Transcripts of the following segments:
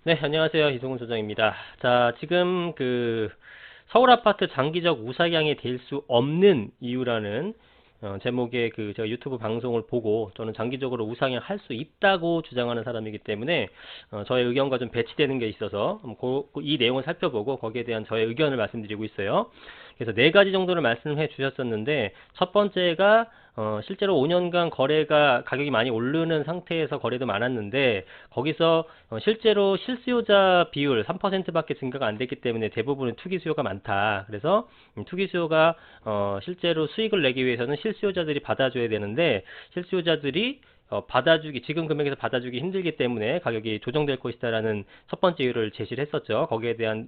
네, 안녕하세요. 이승훈 소장입니다. 자, 지금 서울 아파트 장기적 우상향이 될 수 없는 이유라는 제목의 제가 유튜브 방송을 보고 저는 장기적으로 우상향 할 수 있다고 주장하는 사람이기 때문에 저의 의견과 좀 배치되는 게 있어서 이 내용을 살펴보고 거기에 대한 저의 의견을 말씀드리고 있어요. 그래서 네 가지 정도를 말씀해 주셨었는데 첫 번째가 실제로 5년간 거래가 가격이 많이 오르는 상태에서 거래도 많았는데 거기서 실제로 실수요자 비율 3%밖에 증가가 안 됐기 때문에 대부분은 투기 수요가 많다. 그래서 투기 수요가 실제로 수익을 내기 위해서는 실수요자들이 받아줘야 되는데 실수요자들이 받아주기 지금 금액에서 받아주기 힘들기 때문에 가격이 조정될 것이다라는 첫 번째 이유를 제시를 했었죠. 거기에 대한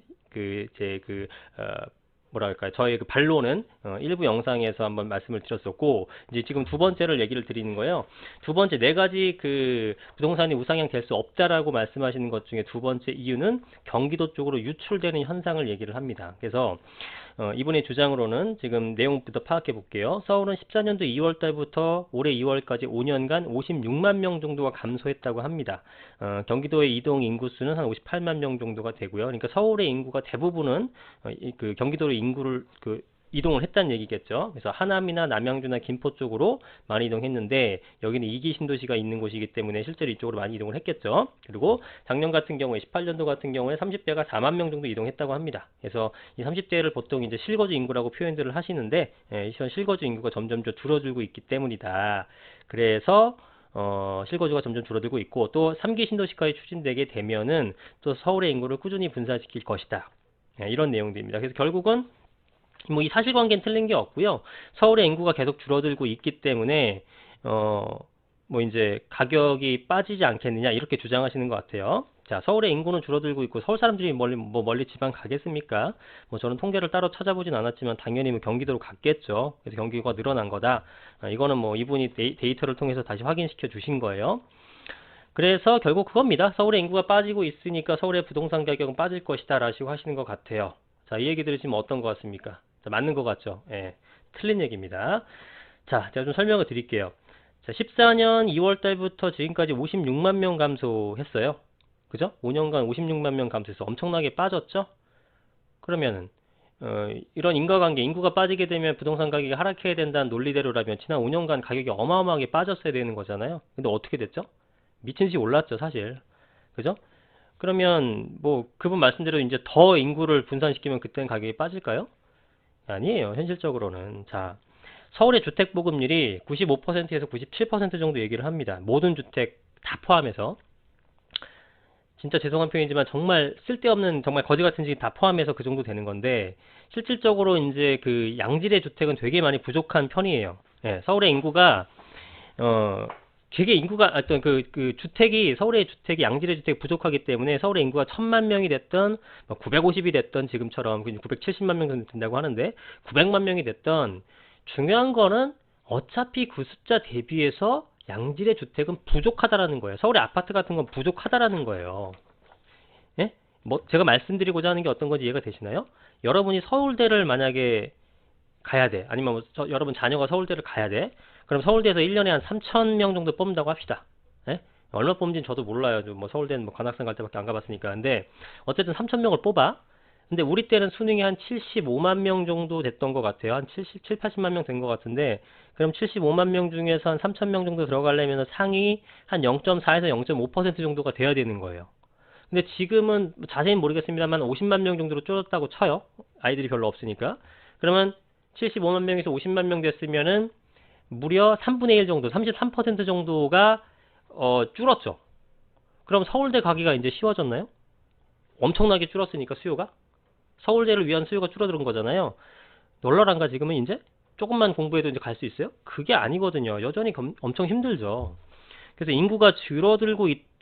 뭐랄까요, 저의 반론은 일부 영상에서 한번 말씀을 드렸었고, 이제 지금 두 번째를 얘기를 드리는 거예요. 두 번째 네 가지 부동산이 우상향 될 수 없다라고 말씀하시는 것 중에 두 번째 이유는 경기도 쪽으로 유출되는 현상을 얘기를 합니다. 그래서 이분의 주장으로는 지금 내용부터 파악해 볼게요. 서울은 14년도 2월 달부터 올해 2월까지 5년간 56만 명 정도가 감소했다고 합니다. 경기도의 이동 인구수는 한 58만 명 정도가 되고요. 그러니까 서울의 인구가 대부분은 경기도로 인구를 이동을 했다는 얘기겠죠. 그래서 하남이나 남양주나 김포 쪽으로 많이 이동했는데 여기는 2기 신도시가 있는 곳이기 때문에 실제로 이쪽으로 많이 이동을 했겠죠. 그리고 작년 같은 경우에 18년도 같은 경우에 30대가 4만 명 정도 이동했다고 합니다. 그래서 이 30대를 보통 이제 실거주 인구라고 표현들을 하시는데 이런 실거주 인구가 점점 줄어들고 있기 때문이다. 그래서 실거주가 점점 줄어들고 있고 또 3기 신도시까지 추진되게 되면은 또 서울의 인구를 꾸준히 분산시킬 것이다. 이런 내용들입니다. 그래서 결국은 뭐 이 사실관계는 틀린 게 없고요. 서울의 인구가 계속 줄어들고 있기 때문에 뭐 이제 가격이 빠지지 않겠느냐 이렇게 주장하시는 것 같아요. 자, 서울의 인구는 줄어들고 있고 서울 사람들이 멀리 지방 가겠습니까? 뭐 저는 통계를 따로 찾아보진 않았지만 당연히 뭐 경기도로 갔겠죠. 그래서 경기가 늘어난 거다. 이거는 뭐 이분이 데이터를 통해서 다시 확인시켜 주신 거예요. 그래서 결국 그겁니다. 서울의 인구가 빠지고 있으니까 서울의 부동산 가격은 빠질 것이다 라고 하시는 것 같아요. 자, 이 얘기 들으시면 어떤 것 같습니까? 자, 맞는 것 같죠? 예, 틀린 얘기입니다. 자, 제가 좀 설명을 드릴게요. 자, 14년 2월 달부터 지금까지 56만 명 감소했어요. 그죠? 5년간 56만 명 감소해서 엄청나게 빠졌죠? 그러면은 이런 인과관계, 인구가 빠지게 되면 부동산 가격이 하락해야 된다는 논리대로라면 지난 5년간 가격이 어마어마하게 빠졌어야 되는 거잖아요. 근데 어떻게 됐죠? 미친 듯이 올랐죠, 사실. 그죠? 그러면 뭐 그분 말씀대로 이제 더 인구를 분산시키면 그때는 가격이 빠질까요? 아니에요. 현실적으로는. 자, 서울의 주택 보급률이 95%에서 97% 정도 얘기를 합니다. 모든 주택 다 포함해서. 진짜 죄송한 표현이지만 정말 쓸데없는 정말 거지 같은 집 다 포함해서 그 정도 되는 건데 실질적으로 이제 양질의 주택은 되게 많이 부족한 편이에요. 예, 서울의 인구가 되게 인구가 어떤 주택이 서울의 주택이 양질의 주택이 부족하기 때문에 서울의 인구가 1000만 명이 됐던 950이 됐던 지금처럼 970만 명 정도 된다고 하는데 900만 명이 됐던 중요한 거는 어차피 그 숫자 대비해서 양질의 주택은 부족하다라는 거예요. 서울의 아파트 같은 건 부족하다라는 거예요. 예? 뭐 제가 말씀드리고자 하는 게 어떤 건지 이해가 되시나요? 여러분이 서울대를 만약에 가야 돼. 아니면 여러분 자녀가 서울대를 가야 돼. 그럼 서울대에서 1년에 한 3,000명 정도 뽑는다고 합시다. 예? 얼마 뽑는지는 저도 몰라요. 뭐 서울대는 뭐 관학생 갈 때밖에 안 가봤으니까. 근데 어쨌든 3,000명을 뽑아. 근데 우리 때는 수능이 한 75만 명 정도 됐던 것 같아요. 한 77, 80만 명 된 것 같은데 그럼 75만 명 중에서 한 3,000명 정도 들어가려면 상위 한 0.4에서 0.5% 정도가 돼야 되는 거예요. 근데 지금은 자세히는 모르겠습니다만 50만 명 정도로 줄었다고 쳐요. 아이들이 별로 없으니까. 그러면 75만 명에서 50만 명 됐으면은 무려 3분의 1 정도, 33% 정도가 줄었죠. 그럼 서울대 가기가 이제 쉬워졌나요? 엄청나게 줄었으니까 수요가 서울대를 위한 수요가 줄어드는 거잖아요. 놀라란가 지금은 이제 조금만 공부해도 이제 갈 수 있어요? 그게 아니거든요. 여전히 엄청 힘들죠. 그래서 인구가 줄어들고 있기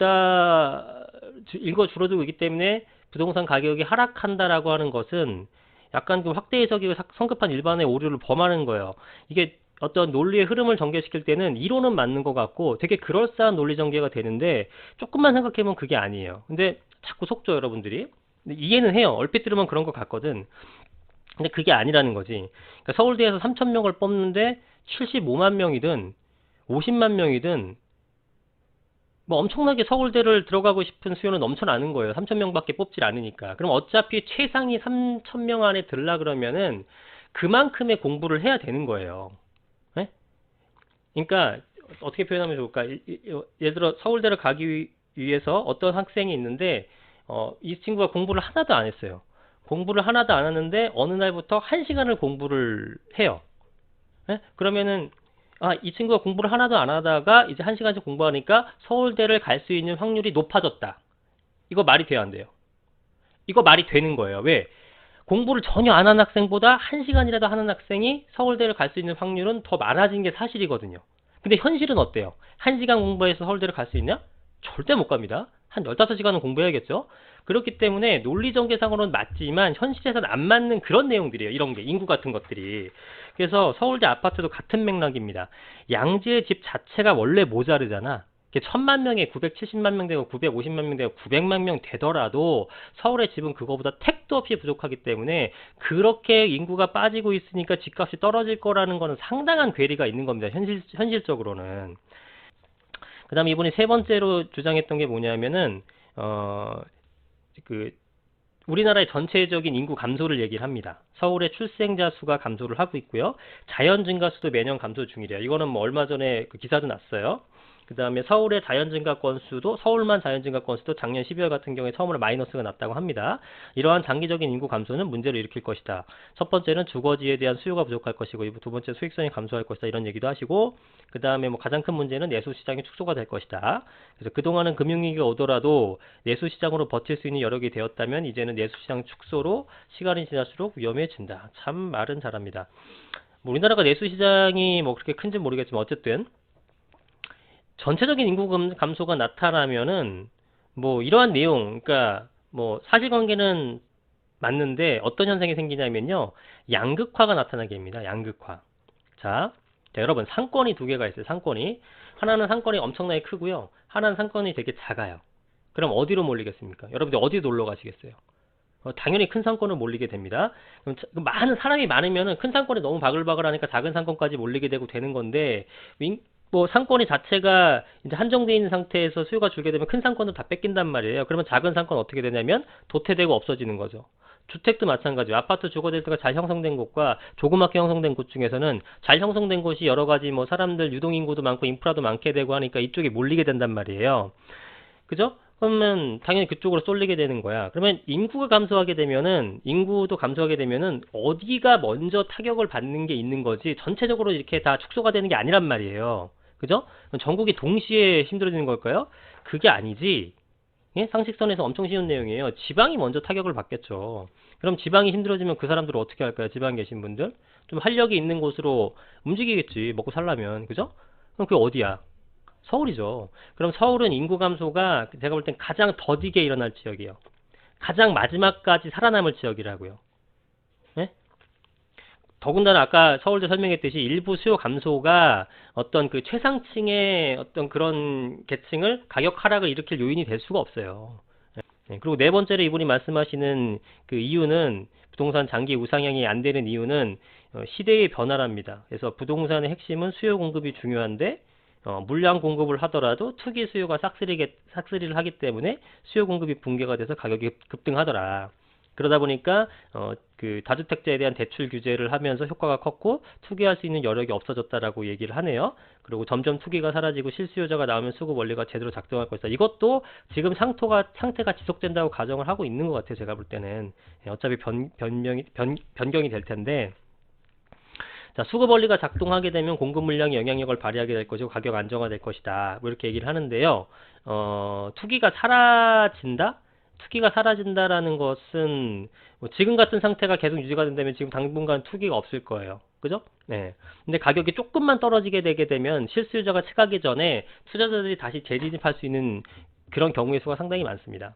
때문에 부동산 가격이 하락한다라고 하는 것은 약간 확대 해석이 성급한 일반의 오류를 범하는 거예요. 이게 어떤 논리의 흐름을 전개시킬 때는 이론은 맞는 것 같고 되게 그럴싸한 논리 전개가 되는데 조금만 생각해보면 그게 아니에요. 근데 자꾸 속죠, 여러분들이. 근데 이해는 해요. 얼핏 들으면 그런 것 같거든. 근데 그게 아니라는 거지. 그러니까 서울대에서 3,000명을 뽑는데 75만 명이든 50만 명이든 뭐 엄청나게 서울대를 들어가고 싶은 수요는 넘쳐나는 거예요. 3,000명밖에 뽑질 않으니까. 그럼 어차피 최상위 3,000명 안에 들라 그러면은 그만큼의 공부를 해야 되는 거예요. 네? 그러니까 어떻게 표현하면 좋을까? 예를 들어 서울대를 가기 위해서 어떤 학생이 있는데 이 친구가 공부를 하나도 안 했어요. 공부를 하나도 안 하는데 어느 날부터 1시간을 공부를 해요. 네? 그러면은 이 친구가 공부를 하나도 안 하다가 이제 1시간씩 공부하니까 서울대를 갈 수 있는 확률이 높아졌다. 이거 말이 돼요, 안 돼요? 이거 말이 되는 거예요. 왜? 공부를 전혀 안 한 학생보다 1시간이라도 하는 학생이 서울대를 갈 수 있는 확률은 더 많아진 게 사실이거든요. 근데 현실은 어때요? 1시간 공부해서 서울대를 갈 수 있냐? 절대 못 갑니다. 한 15시간은 공부해야겠죠? 그렇기 때문에 논리전개상으로는 맞지만 현실에서는 안 맞는 그런 내용들이에요. 이런 게 인구 같은 것들이. 그래서 서울대 아파트도 같은 맥락입니다. 양지의 집 자체가 원래 모자르잖아. 1000만 명에 970만 명 되고 950만 명 되고 900만 명 되더라도 서울의 집은 그거보다 택도 없이 부족하기 때문에 그렇게 인구가 빠지고 있으니까 집값이 떨어질 거라는 거는 상당한 괴리가 있는 겁니다. 현실적으로는. 그 다음에 이분이 세 번째로 주장했던 게 뭐냐면은 우리나라의 전체적인 인구 감소를 얘기를 합니다. 서울의 출생자 수가 감소를 하고 있고요. 자연 증가 수도 매년 감소 중이래요. 이거는 뭐 얼마 전에 그 기사도 났어요. 그 다음에 서울의 자연 증가 건수도 서울만 자연 증가 건수도 작년 12월 같은 경우에 처음으로 마이너스가 났다고 합니다. 이러한 장기적인 인구 감소는 문제를 일으킬 것이다. 첫 번째는 주거지에 대한 수요가 부족할 것이고 두 번째 수익성이 감소할 것이다. 이런 얘기도 하시고 그 다음에 뭐 가장 큰 문제는 내수 시장의 축소가 될 것이다. 그래서 그동안은 금융위기가 오더라도 내수 시장으로 버틸 수 있는 여력이 되었다면 이제는 내수 시장 축소로 시간이 지날수록 위험해진다. 참 말은 잘합니다. 뭐 우리나라가 내수 시장이 뭐 그렇게 큰지 모르겠지만 어쨌든 전체적인 인구 감소가 나타나면은 뭐 이러한 내용, 그러니까 뭐 사실관계는 맞는데 어떤 현상이 생기냐면요, 양극화가 나타나게 됩니다. 양극화. 자, 여러분 상권이 두 개가 있어요. 상권이 하나는 상권이 엄청나게 크고요, 하나는 상권이 되게 작아요. 그럼 어디로 몰리겠습니까? 여러분들 어디 놀러 가시겠어요? 당연히 큰 상권을 몰리게 됩니다. 그럼 많은 사람이 많으면은 큰 상권이 너무 바글바글하니까 작은 상권까지 몰리게 되고 되는 건데, 뭐 상권이 자체가 이제 한정되어 있는 상태에서 수요가 줄게 되면 큰 상권을 다 뺏긴단 말이에요. 그러면 작은 상권 어떻게 되냐면 도태되고 없어지는 거죠. 주택도 마찬가지예요. 아파트 주거데이터가 잘 형성된 곳과 조그맣게 형성된 곳 중에서는 잘 형성된 곳이 여러 가지 뭐 사람들 유동인구도 많고 인프라도 많게 되고 하니까 이쪽에 몰리게 된단 말이에요. 그죠? 그러면 당연히 그쪽으로 쏠리게 되는 거야. 그러면 인구도 감소하게 되면은 어디가 먼저 타격을 받는 게 있는 거지 전체적으로 이렇게 다 축소가 되는 게 아니란 말이에요. 그죠? 전국이 동시에 힘들어지는 걸까요? 그게 아니지. 예? 상식선에서 엄청 쉬운 내용이에요. 지방이 먼저 타격을 받겠죠. 그럼 지방이 힘들어지면 그 사람들은 어떻게 할까요? 지방에 계신 분들? 좀 활력이 있는 곳으로 움직이겠지. 먹고 살려면. 그죠? 그럼 그게 어디야? 서울이죠. 그럼 서울은 인구 감소가 제가 볼 땐 가장 더디게 일어날 지역이에요. 가장 마지막까지 살아남을 지역이라고요. 네? 더군다나 아까 서울대 설명했듯이 일부 수요 감소가 어떤 그 최상층의 어떤 그런 계층을 가격 하락을 일으킬 요인이 될 수가 없어요. 네. 그리고 네 번째로 이분이 말씀하시는 그 이유는, 부동산 장기 우상향이 안 되는 이유는 시대의 변화랍니다. 그래서 부동산의 핵심은 수요 공급이 중요한데 물량 공급을 하더라도 투기 수요가 싹쓸이를 하기 때문에 수요 공급이 붕괴가 돼서 가격이 급등하더라. 그러다 보니까 그 다주택자에 대한 대출 규제를 하면서 효과가 컸고 투기할 수 있는 여력이 없어졌다라고 얘기를 하네요. 그리고 점점 투기가 사라지고 실수요자가 나오면 수급 원리가 제대로 작동할 것이다. 이것도 지금 상태가 지속된다고 가정을 하고 있는 것 같아요. 제가 볼 때는 어차피 변경이 될 텐데. 자, 수급 원리가 작동하게 되면 공급 물량이 영향력을 발휘하게 될 것이고 가격 안정화될 것이다. 뭐 이렇게 얘기를 하는데요. 투기가 사라진다라는 것은 뭐 지금 같은 상태가 계속 유지가 된다면 지금 당분간 투기가 없을 거예요. 그죠? 네. 근데 가격이 조금만 떨어지게 되게 되면 실수요자가 채가기 전에 투자자들이 다시 재진입할 수 있는 그런 경우의 수가 상당히 많습니다.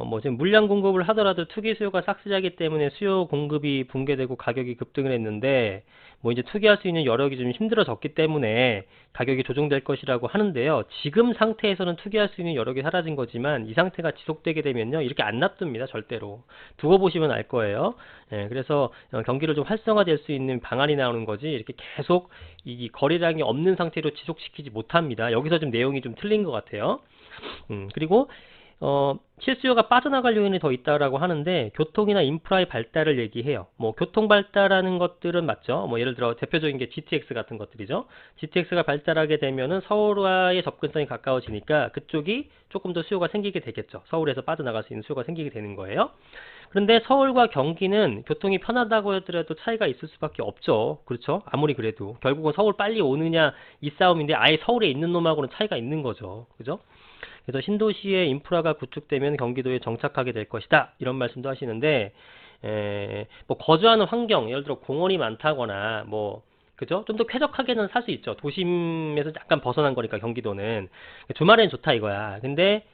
뭐 지금 물량 공급을 하더라도 투기 수요가 싹스자기 때문에 수요 공급이 붕괴되고 가격이 급등을 했는데 뭐 이제 투기할 수 있는 여력이 좀 힘들어졌기 때문에 가격이 조정될 것이라고 하는데요. 지금 상태에서는 투기할 수 있는 여력이 사라진 거지만 이 상태가 지속되게 되면요. 이렇게 안 놔둡니다. 절대로. 두고 보시면 알 거예요. 예, 그래서 경기를 좀 활성화될 수 있는 방안이 나오는 거지 이렇게 계속 이 거래량이 없는 상태로 지속시키지 못합니다. 여기서 좀 내용이 좀 틀린 것 같아요. 그리고 실수요가 빠져나갈 요인이 더 있다라고 하는데 교통이나 인프라의 발달을 얘기해요. 뭐 교통 발달하는 것들은 맞죠. 뭐 예를 들어 대표적인 게 GTX 같은 것들이죠. GTX가 발달하게 되면은 서울과의 접근성이 가까워지니까 그쪽이 조금 더 수요가 생기게 되겠죠. 서울에서 빠져나갈 수 있는 수요가 생기게 되는 거예요. 그런데 서울과 경기는 교통이 편하다고 하더라도 차이가 있을 수밖에 없죠. 그렇죠? 아무리 그래도 결국은 서울 빨리 오느냐 이 싸움인데 아예 서울에 있는 놈하고는 차이가 있는 거죠. 그죠? 그래서 신도시의 인프라가 구축되면 경기도에 정착하게 될 것이다. 이런 말씀도 하시는데 뭐 거주하는 환경, 예를 들어 공원이 많다거나 뭐 그죠? 좀 더 쾌적하게는 살 수 있죠. 도심에서 약간 벗어난 거니까 경기도는 주말엔 좋다 이거야. 근데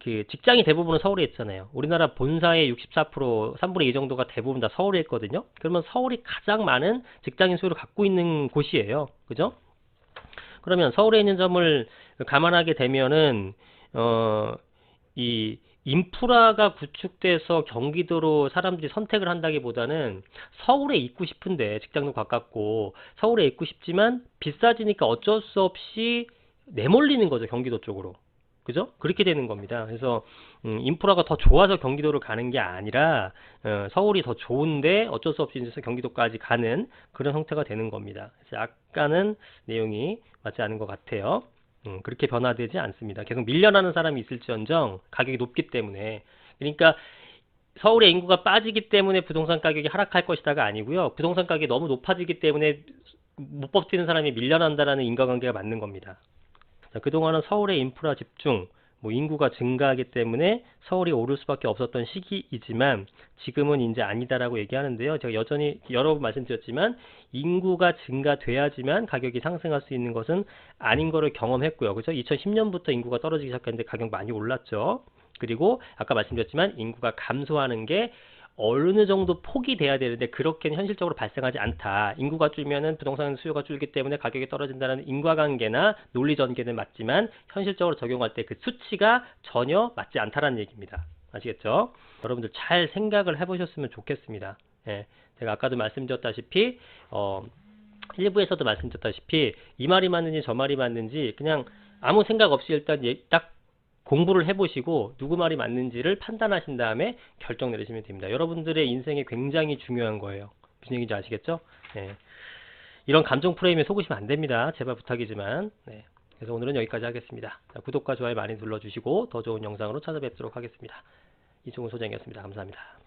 그 직장이 대부분은 서울에 있잖아요. 우리나라 본사의 64%, 3분의 2 정도가 대부분 다 서울에 있거든요. 그러면 서울이 가장 많은 직장인 수요를 갖고 있는 곳이에요. 그죠? 그러면 서울에 있는 점을 감안하게 되면은 이 인프라가 구축돼서 경기도로 사람들이 선택을 한다기보다는 서울에 있고 싶은데 직장도 가깝고 서울에 있고 싶지만 비싸지니까 어쩔 수 없이 내몰리는 거죠. 경기도 쪽으로. 그죠? 그렇게 되는 겁니다. 그래서 인프라가 더 좋아서 경기도를 가는 게 아니라 서울이 더 좋은데 어쩔 수 없이 이제 경기도까지 가는 그런 형태가 되는 겁니다. 그래서 약간은 내용이 맞지 않은 것 같아요. 그렇게 변화되지 않습니다. 계속 밀려나는 사람이 있을지언정 가격이 높기 때문에. 그러니까 서울의 인구가 빠지기 때문에 부동산 가격이 하락할 것이다가 아니고요. 부동산 가격이 너무 높아지기 때문에 못 버티는 사람이 밀려난다라는 인과관계가 맞는 겁니다. 자, 그동안은 서울의 인프라 집중, 뭐 인구가 증가하기 때문에 서울이 오를 수밖에 없었던 시기이지만 지금은 이제 아니다라고 얘기하는데요. 제가 여전히 여러 번 말씀드렸지만 인구가 증가돼야지만 가격이 상승할 수 있는 것은 아닌 거를 경험했고요. 그죠? 2010년부터 인구가 떨어지기 시작했는데 가격 많이 올랐죠. 그리고 아까 말씀드렸지만 인구가 감소하는 게 어느 정도 폭이 돼야 되는데 그렇게는 현실적으로 발생하지 않다. 인구가 줄면은 부동산 수요가 줄기 때문에 가격이 떨어진다는 인과관계나 논리 전개는 맞지만 현실적으로 적용할 때 그 수치가 전혀 맞지 않다라는 얘기입니다. 아시겠죠? 여러분들 잘 생각을 해보셨으면 좋겠습니다. 예, 제가 아까도 말씀드렸다시피 1부에서도 말씀드렸다시피 이 말이 맞는지 저 말이 맞는지 그냥 아무 생각 없이 일단 딱 공부를 해보시고 누구 말이 맞는지를 판단하신 다음에 결정 내리시면 됩니다. 여러분들의 인생에 굉장히 중요한 거예요. 무슨 얘기인지 아시겠죠? 네. 이런 감정 프레임에 속으시면 안 됩니다. 제발 부탁이지만. 네. 그래서 오늘은 여기까지 하겠습니다. 자, 구독과 좋아요 많이 눌러주시고 더 좋은 영상으로 찾아뵙도록 하겠습니다. 이종훈 소장이었습니다. 감사합니다.